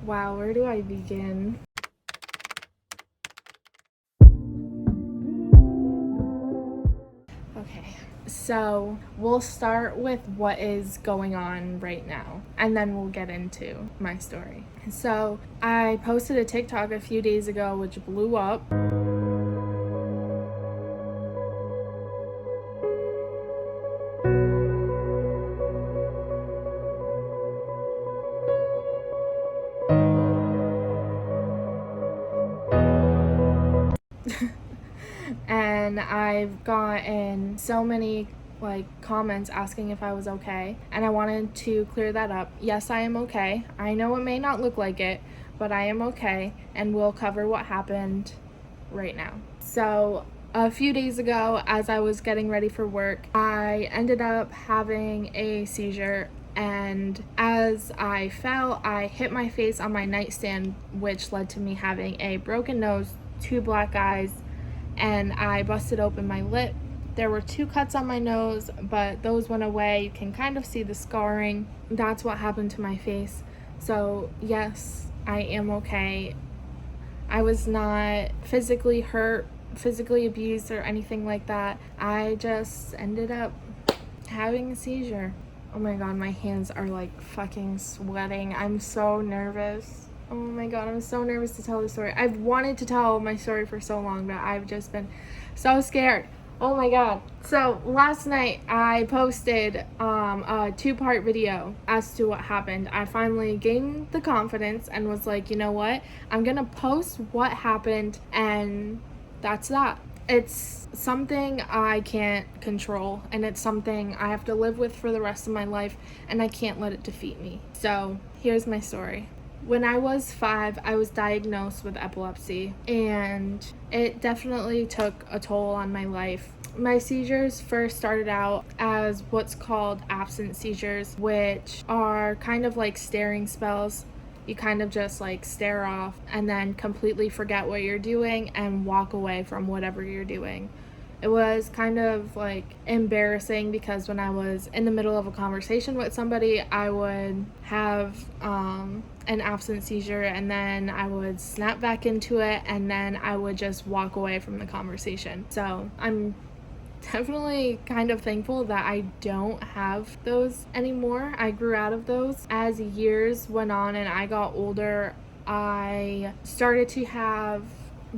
Wow, where do I begin? Okay, so we'll start with what is going on right now, and then we'll get into my story. So I posted a TikTok a few days ago, which blew up. And I've gotten so many comments asking if I was okay, and I wanted to clear that up. Yes, I am okay. I know it may not look like it, but I am okay, and we'll cover what happened right now. So a few days ago, as I was getting ready for work, I ended up having a seizure, and as I fell, I hit my face on my nightstand, which led to me having a broken nose, 2 black eyes, and I busted open my lip. There were 2 cuts on my nose, but those went away. You can kind of see the scarring. That's what happened to my face. So yes, I am okay. I was not physically hurt, physically abused, or anything like that. I just ended up having a seizure. Oh my god, my hands are like fucking sweating. I'm so nervous. Oh my god, I'm so nervous to tell the story. I've wanted to tell my story for so long, but I've just been so scared. Oh my god. So last night I posted a 2-part video as to what happened. I finally gained the confidence and was like, you know what? I'm gonna post what happened, and that's that. It's something I can't control, and it's something I have to live with for the rest of my life, and I can't let it defeat me. So here's my story. When I was 5, I was diagnosed with epilepsy, and it definitely took a toll on my life. My seizures first started out as what's called absent seizures, which are kind of like staring spells. You kind of just stare off and then completely forget what you're doing and walk away from whatever you're doing. It was kind of embarrassing because when I was in the middle of a conversation with somebody, I would have an absent seizure, and then I would snap back into it, and then I would just walk away from the conversation. So I'm definitely kind of thankful that I don't have those anymore. I grew out of those. As years went on and I got older, I started to have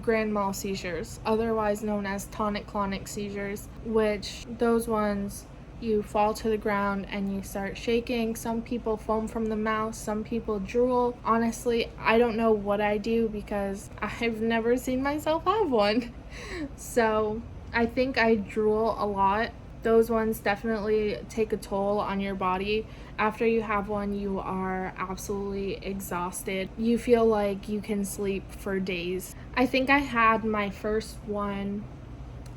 grand mal seizures, otherwise known as tonic-clonic seizures, which those ones, you fall to the ground and you start shaking. Some people foam from the mouth, some people drool. Honestly, I don't know what I do because I've never seen myself have one. So I think I drool a lot. Those ones definitely take a toll on your body. After you have one, you are absolutely exhausted. You feel like you can sleep for days. I think I had my first one.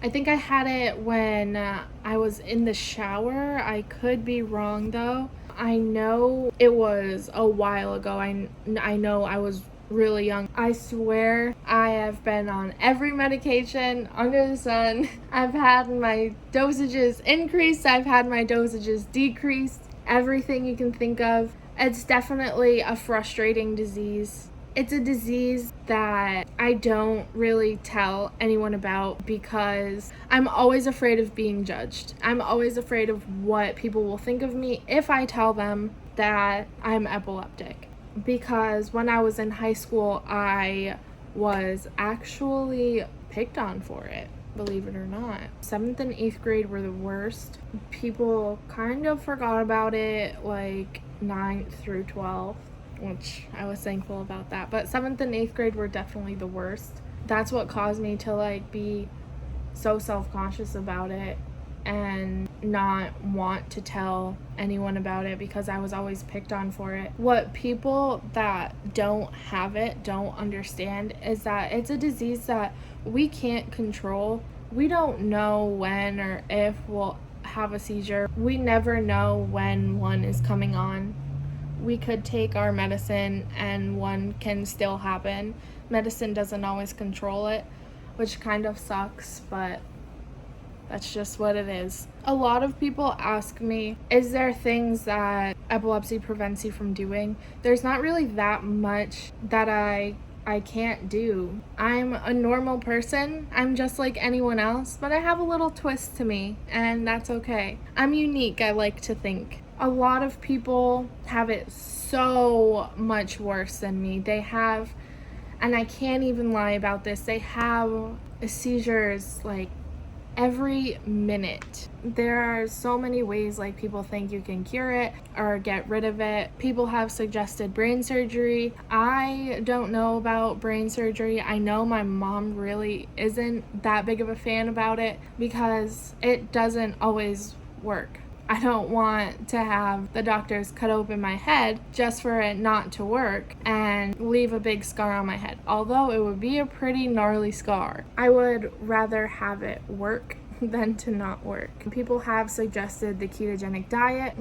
I think I had it when I was in the shower. I could be wrong though. I know it was a while ago. I know I was really young. I swear I have been on every medication under the sun. I've had my dosages increased, I've had my dosages decreased, everything you can think of. It's definitely a frustrating disease. It's a disease that I don't really tell anyone about because I'm always afraid of being judged. I'm always afraid of what people will think of me if I tell them that I'm epileptic. Because when I was in high school, I was actually picked on for it, believe it or not. 7th and 8th grade were the worst. People kind of forgot about it 9th through 12th, which I was thankful about that. But 7th and 8th grade were definitely the worst. That's what caused me to be so self-conscious about it and not want to tell anyone about it because I was always picked on for it. What people that don't have it don't understand is that it's a disease that we can't control. We don't know when or if we'll have a seizure. We never know when one is coming on. We could take our medicine and one can still happen. Medicine doesn't always control it, which kind of sucks, but That's just what it is. A lot of people ask me, is there things that epilepsy prevents you from doing? There's not really that much that I can't do. I'm a normal person. I'm just like anyone else, but I have a little twist to me, and that's okay. I'm unique, I like to think. A lot of people have it so much worse than me. They have, and I can't even lie about this, they have seizures like every minute. There are so many ways like people think you can cure it or get rid of it. People have suggested brain surgery. I don't know about brain surgery. I know my mom really isn't that big of a fan about it because it doesn't always work. I don't want to have the doctors cut open my head just for it not to work and leave a big scar on my head. Although it would be a pretty gnarly scar. I would rather have it work than to not work. People have suggested the ketogenic diet.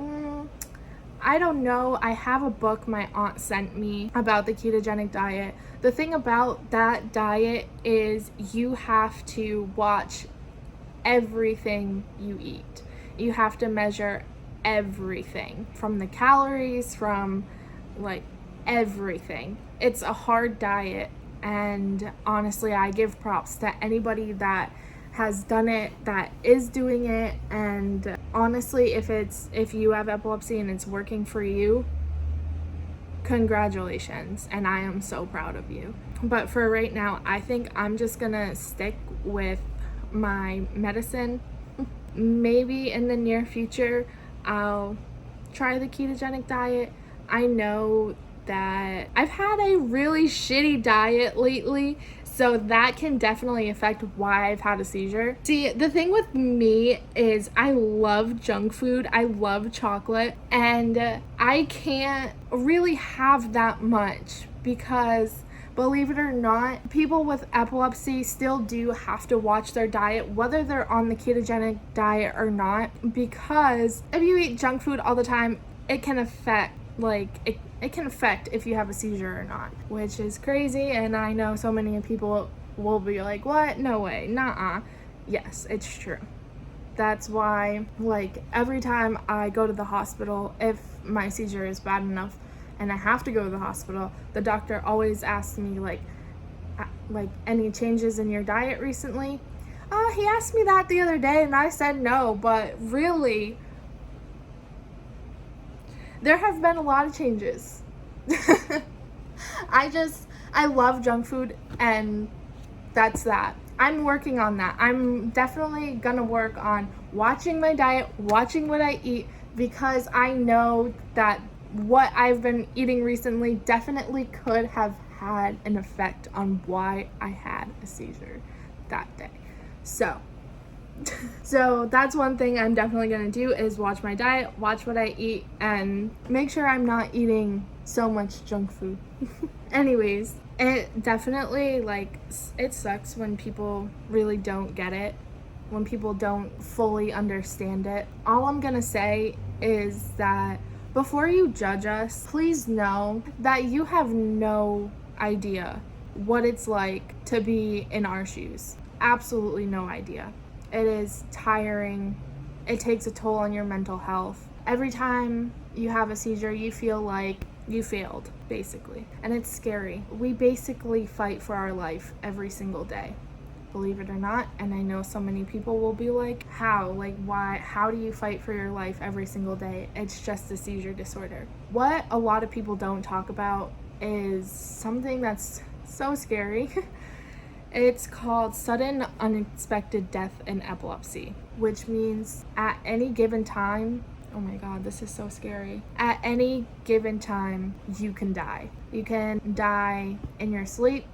I don't know. I have a book my aunt sent me about the ketogenic diet. The thing about that diet is you have to watch everything you eat. You have to measure everything from the calories, from like everything. It's a hard diet, and honestly, I give props to anybody that has done it, that is doing it, and honestly, if you have epilepsy and it's working for you, congratulations, and I am so proud of you. But for right now, I think I'm just gonna stick with my medicine. Maybe in the near future, I'll try the ketogenic diet. I know that I've had a really shitty diet lately, so that can definitely affect why I've had a seizure. See, the thing with me is I love junk food, I love chocolate, and I can't really have that much because, believe it or not, people with epilepsy still do have to watch their diet, whether they're on the ketogenic diet or not, because if you eat junk food all the time, it can affect, it can affect if you have a seizure or not, which is crazy. And I know so many people will be like, what? No way, nuh-uh. Yes, it's true. That's why, every time I go to the hospital, if my seizure is bad enough, and I have to go to the hospital, the doctor always asks me like any changes in your diet recently? He asked me that the other day and I said no, but really, there have been a lot of changes. I love junk food, and that's that. I'm working on that. I'm definitely gonna work on watching my diet, watching what I eat, because I know that what I've been eating recently definitely could have had an effect on why I had a seizure that day. So that's one thing I'm definitely gonna do, is watch my diet, watch what I eat, and make sure I'm not eating so much junk food. Anyways, it definitely, it sucks when people really don't get it, when people don't fully understand it. All I'm gonna say is that before you judge us, please know that you have no idea what it's like to be in our shoes. Absolutely no idea. It is tiring. It takes a toll on your mental health. Every time you have a seizure, you feel like you failed, basically. And it's scary. We basically fight for our life every single day, believe it or not. And I know so many people will be like, how? Why? How do you fight for your life every single day? It's just a seizure disorder. What a lot of people don't talk about is something that's so scary. It's called sudden unexpected death in epilepsy, which means at any given time, oh my God, this is so scary. At any given time, you can die. You can die in your sleep.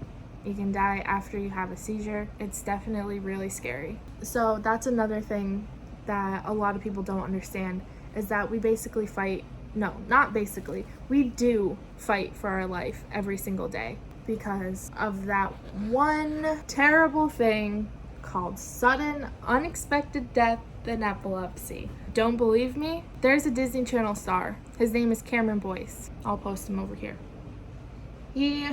You can die after you have a seizure. It's definitely really scary. So that's another thing that a lot of people don't understand, is that we basically fight, no, not basically, we do fight for our life every single day because of that one terrible thing called sudden unexpected death in epilepsy. Don't believe me? There's a Disney Channel star. His name is Cameron Boyce. I'll post him over here. He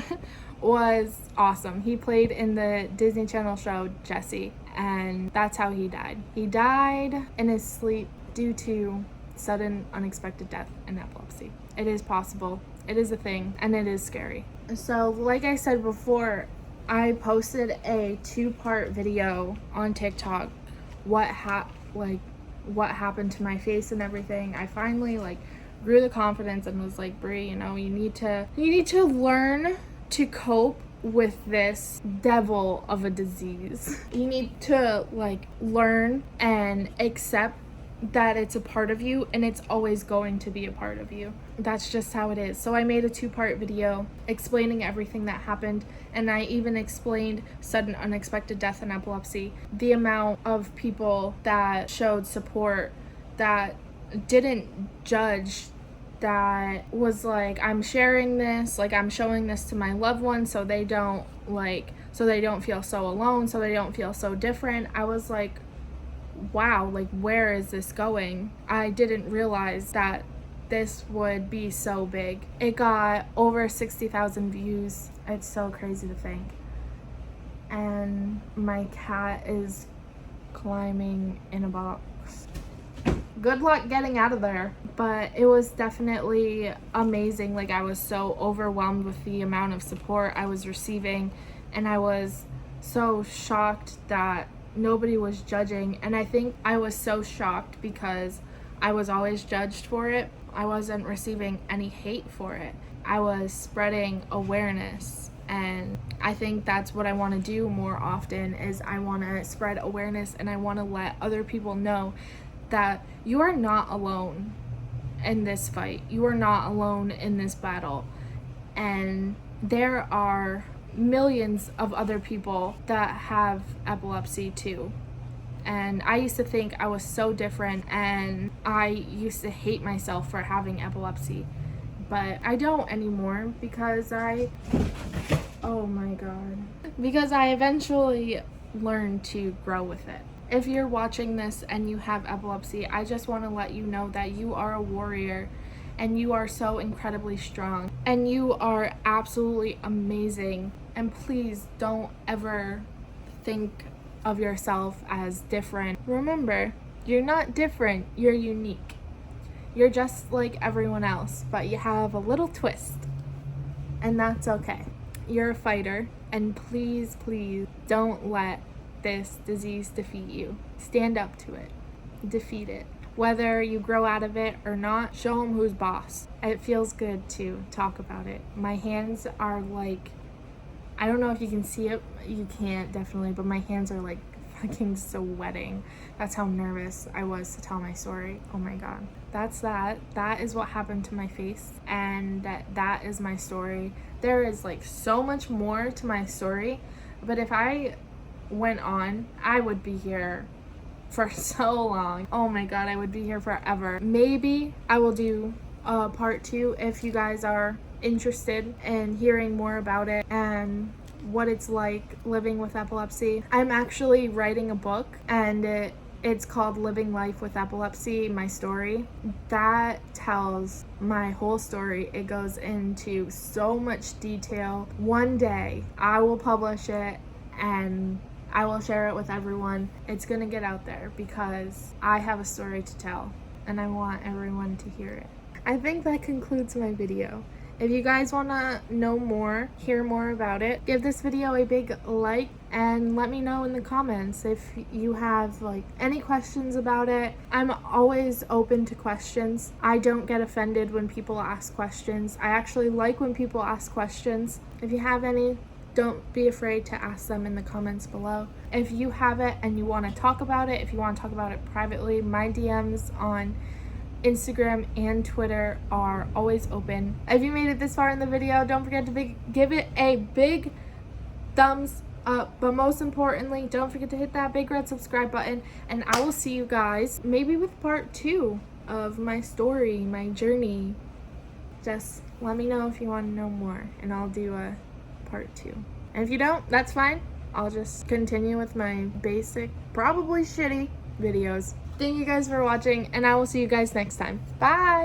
was awesome. He played in the Disney Channel show Jessie, and that's how he died. He died in his sleep due to sudden unexpected death and epilepsy. It is possible. It is a thing, and it is scary. So, like I said before, I posted a 2-part video on TikTok. What happened to my face and everything. I finally grew the confidence and was like, Brie, you need to learn to cope with this devil of a disease. You need to learn and accept that it's a part of you, and it's always going to be a part of you. That's just how it is. So I made a 2-part video explaining everything that happened, and I even explained sudden unexpected death and epilepsy, the amount of people that showed support, that didn't judge, that was like, I'm sharing this, I'm showing this to my loved ones so they don't feel so alone, so they don't feel so different. I was like, wow, where is this going? I didn't realize that this would be so big. It got over 60,000 views. It's so crazy to think. And my cat is climbing in a box. Good luck getting out of there. But it was definitely amazing. I was so overwhelmed with the amount of support I was receiving, and I was so shocked that nobody was judging. And I think I was so shocked because I was always judged for it. I wasn't receiving any hate for it. I was spreading awareness, and I think that's what I want to do more often. Is I want to spread awareness, and I want to let other people know that you are not alone in this fight. You are not alone in this battle, and there are millions of other people that have epilepsy too. And I used to think I was so different, and I used to hate myself for having epilepsy, but I don't anymore because oh my god, because I eventually learned to grow with it. If you're watching this and you have epilepsy, I just want to let you know that you are a warrior, and you are so incredibly strong, and you are absolutely amazing. And please don't ever think of yourself as different. Remember, you're not different, you're unique. You're just like everyone else, but you have a little twist, and that's okay. You're a fighter, and please, please don't let this disease defeat you. Stand up to it. Defeat it. Whether you grow out of it or not, show them who's boss. It feels good to talk about it. My hands are I don't know if you can see it. You can't, definitely, but my hands are fucking sweating. That's how nervous I was to tell my story. Oh my god. That's that. That is what happened to my face, and that is my story. There is so much more to my story, but if I went on, I would be here for so long. Oh my god, I would be here forever. Maybe I will do a part 2 if you guys are interested in hearing more about it and what it's like living with epilepsy. I'm actually writing a book, and it's called Living Life with Epilepsy, My Story. That tells my whole story. It goes into so much detail. One day I will publish it, and I will share it with everyone. It's gonna get out there because I have a story to tell, and I want everyone to hear it. I think that concludes my video. If you guys want to know more, hear more about it, give this video a big like, and let me know in the comments if you have any questions about it. I'm always open to questions. I don't get offended when people ask questions. I actually like when people ask questions. If you have any, don't be afraid to ask them in the comments below. If you have it and you want to talk about it, if you want to talk about it privately, my DMs on Instagram and Twitter are always open. If you made it this far in the video, don't forget to give it a big thumbs up, but most importantly, don't forget to hit that big red subscribe button, and I will see you guys maybe with part 2 of my story, my journey. Just let me know if you want to know more, and I'll do a part 2. And if you don't, that's fine. I'll just continue with my basic, probably shitty videos. Thank you guys for watching, and I will see you guys next time. Bye!